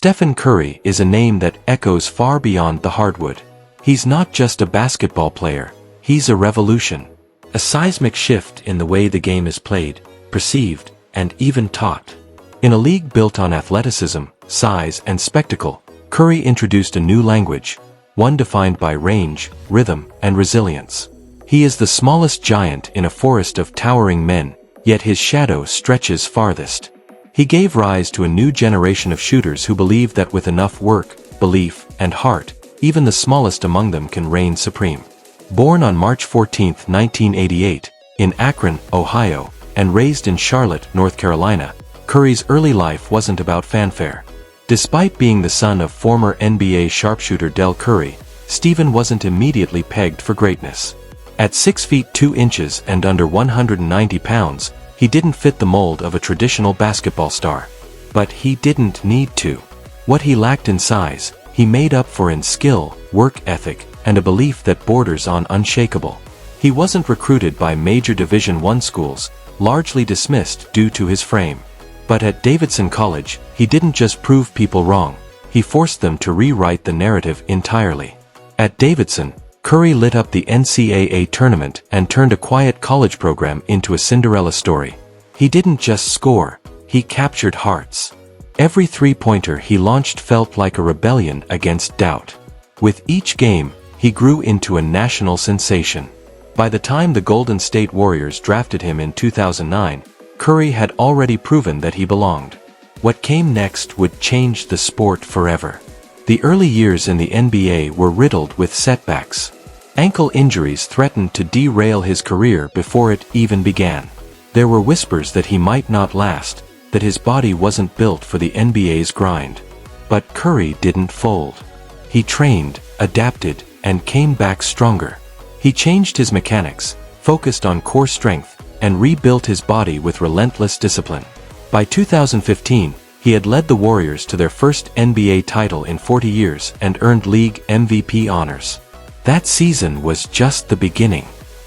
Stephen Curry is a name that echoes far beyond the hardwood. He's not just a basketball player, he's a revolution. A seismic shift in the way the game is played, perceived, and even taught. In a league built on athleticism, size, and spectacle, Curry introduced a new language, one defined by range, rhythm, and resilience. He is the smallest giant in a forest of towering men, yet his shadow stretches farthest. He gave rise to a new generation of shooters who believe that with enough work, belief, and heart, even the smallest among them can reign supreme. Born on March 14, 1988, in Akron, Ohio, and raised in Charlotte, North Carolina, Curry's early life wasn't about fanfare. Despite being the son of former NBA sharpshooter Del Curry, Stephen wasn't immediately pegged for greatness. At 6 feet 2 inches and under 190 pounds, he didn't fit the mold of a traditional basketball star. But he didn't need to. What he lacked in size, he made up for in skill, work ethic, and a belief that borders on unshakable. He wasn't recruited by major Division I schools, largely dismissed due to his frame. But at Davidson College, he didn't just prove people wrong, he forced them to rewrite the narrative entirely. At Davidson, Curry lit up the NCAA tournament and turned a quiet college program into a Cinderella story. He didn't just score, he captured hearts. Every three-pointer he launched felt like a rebellion against doubt. With each game, he grew into a national sensation. By the time the Golden State Warriors drafted him in 2009, Curry had already proven that he belonged. What came next would change the sport forever. The early years in the NBA were riddled with setbacks. Ankle injuries threatened to derail his career before it even began. There were whispers that he might not last, that his body wasn't built for the NBA's grind. But Curry didn't fold. He trained, adapted, and came back stronger. He changed his mechanics, focused on core strength, and rebuilt his body with relentless discipline. By 2015, he had led the Warriors to their first NBA title in 40 years and earned league MVP honors. That season was just the beginning.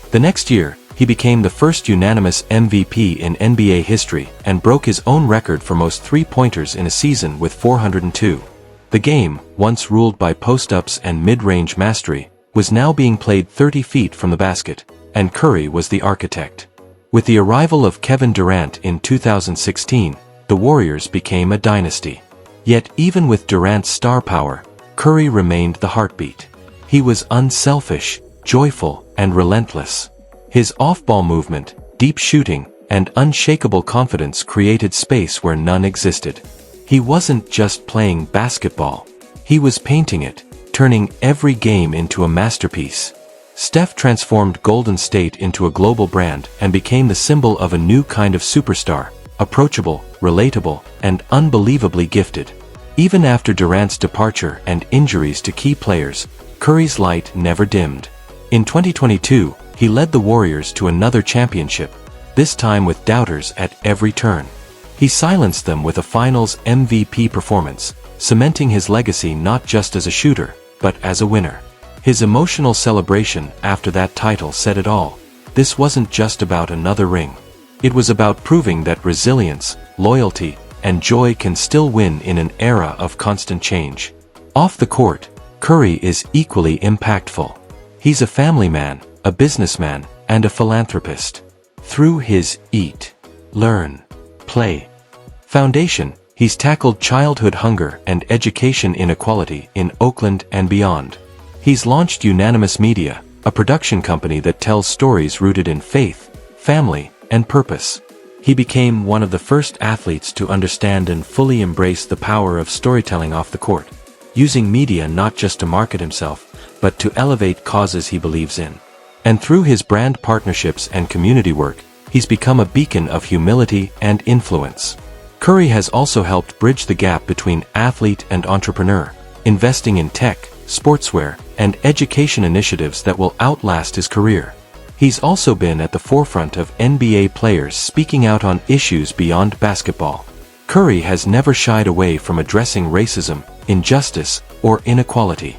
The next year, he became the first unanimous MVP in NBA history and broke his own record for most three-pointers in a season with 402. The game, once ruled by post-ups and mid-range mastery, was now being played 30 feet from the basket, and Curry was the architect. With the arrival of Kevin Durant in 2016, the Warriors became a dynasty. Yet even with Durant's star power, Curry remained the heartbeat. He was unselfish, joyful, and relentless. His off-ball movement, deep shooting, and unshakable confidence created space where none existed. He wasn't just playing basketball. He was painting it, turning every game into a masterpiece. Steph transformed Golden State into a global brand and became the symbol of a new kind of superstar, approachable, relatable, and unbelievably gifted. Even after Durant's departure and injuries to key players, Curry's light never dimmed. In 2022, he led the Warriors to another championship, this time with doubters at every turn. He silenced them with a Finals MVP performance, cementing his legacy not just as a shooter, but as a winner. His emotional celebration after that title said it all. This wasn't just about another ring. It was about proving that resilience, loyalty, and joy can still win in an era of constant change. Off the court, Curry is equally impactful. He's a family man, a businessman, and a philanthropist. Through his Eat, Learn, Play foundation, he's tackled childhood hunger and education inequality in Oakland and beyond. He's launched Unanimous Media, a production company that tells stories rooted in faith, family, and purpose. He became one of the first athletes to understand and fully embrace the power of storytelling off the court, using media not just to market himself, but to elevate causes he believes in. And through his brand partnerships and community work, he's become a beacon of humility and influence. Curry has also helped bridge the gap between athlete and entrepreneur, investing in tech, sportswear, and education initiatives that will outlast his career. He's also been at the forefront of NBA players speaking out on issues beyond basketball. Curry has never shied away from addressing racism, injustice, or inequality.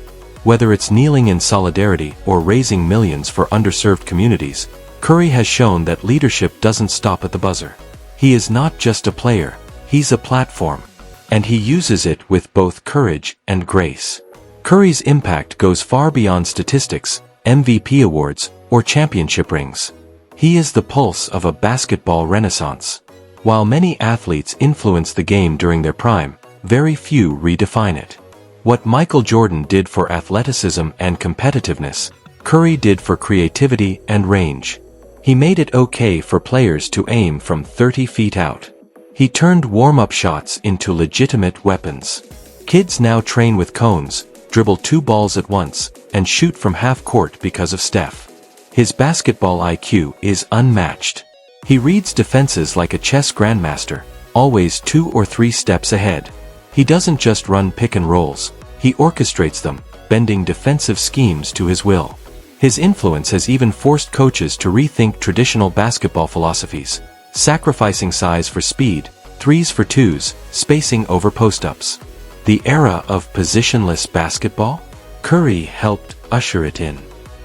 Whether it's kneeling in solidarity or raising millions for underserved communities, Curry has shown that leadership doesn't stop at the buzzer. He is not just a player, he's a platform. and he uses it with both courage and grace. Curry's impact goes far beyond statistics, MVP awards, or championship rings. He is the pulse of a basketball renaissance. While many athletes influence the game during their prime, very few redefine it. What Michael Jordan did for athleticism and competitiveness, Curry did for creativity and range. He made it okay for players to aim from 30 feet out. He turned warm-up shots into legitimate weapons. Kids now train with cones, dribble 2 balls at once, and shoot from half court because of Steph. His basketball IQ is unmatched. He reads defenses like a chess grandmaster, always 2 or 3 steps ahead. He doesn't just run pick and rolls, he orchestrates them, bending defensive schemes to his will. His influence has even forced coaches to rethink traditional basketball philosophies, sacrificing size for speed, threes for twos, spacing over post-ups. The era of positionless basketball? Curry helped usher it in.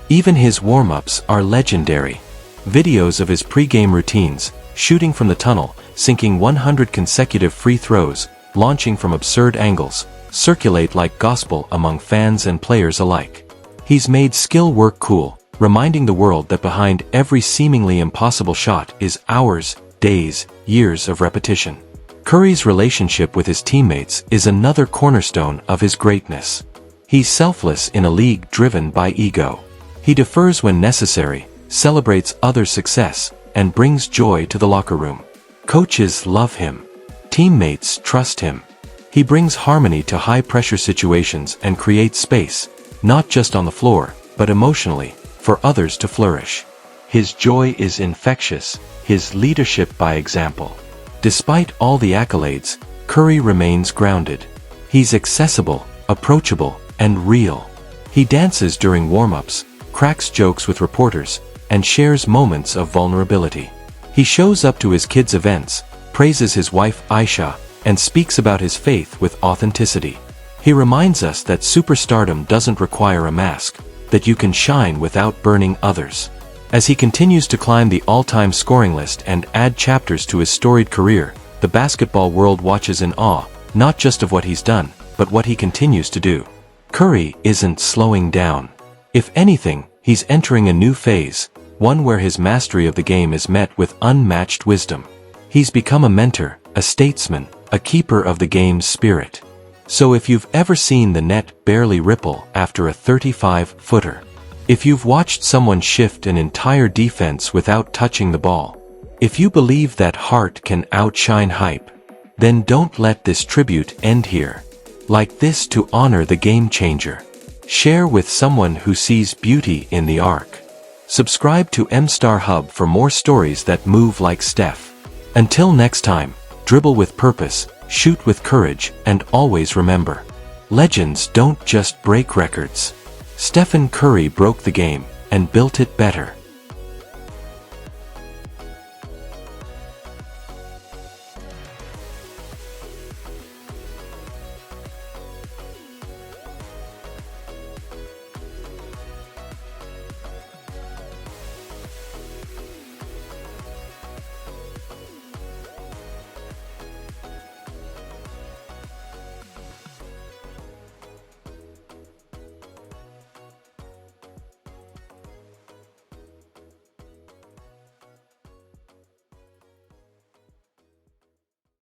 Even his warm-ups are legendary. Videos of his pre-game routines, shooting from the tunnel, sinking 100 consecutive free throws, launching from absurd angles, circulate like gospel among fans and players alike. He's made skill work cool, reminding the world that behind every seemingly impossible shot is hours, days, years of repetition. Curry's relationship with his teammates is another cornerstone of his greatness. He's selfless in a league driven by ego. He defers when necessary, celebrates others' success, and brings joy to the locker room. Coaches love him. Teammates trust him. He brings harmony to high-pressure situations and creates space, not just on the floor, but emotionally, for others to flourish. His joy is infectious, his leadership by example. Despite all the accolades, Curry remains grounded. He's accessible, approachable, and real. He dances during warm-ups, cracks jokes with reporters, and shares moments of vulnerability. He shows up to his kids' events, praises his wife Ayesha, and speaks about his faith with authenticity. He reminds us that superstardom doesn't require a mask, that you can shine without burning others. As he continues to climb the all-time scoring list and add chapters to his storied career, the basketball world watches in awe, not just of what he's done, but what he continues to do. Curry isn't slowing down. If anything, he's entering a new phase, one where his mastery of the game is met with unmatched wisdom. He's become a mentor, a statesman, a keeper of the game's spirit. So if you've ever seen the net barely ripple after a 35-footer, if you've watched someone shift an entire defense without touching the ball, if you believe that heart can outshine hype, then don't let this tribute end here. Like this to honor the game changer. Share with someone who sees beauty in the arc. Subscribe to M-Star Hub for more stories that move like Steph. Until next time, dribble with purpose, shoot with courage, and always remember, legends don't just break records. Stephen Curry broke the game and built it better.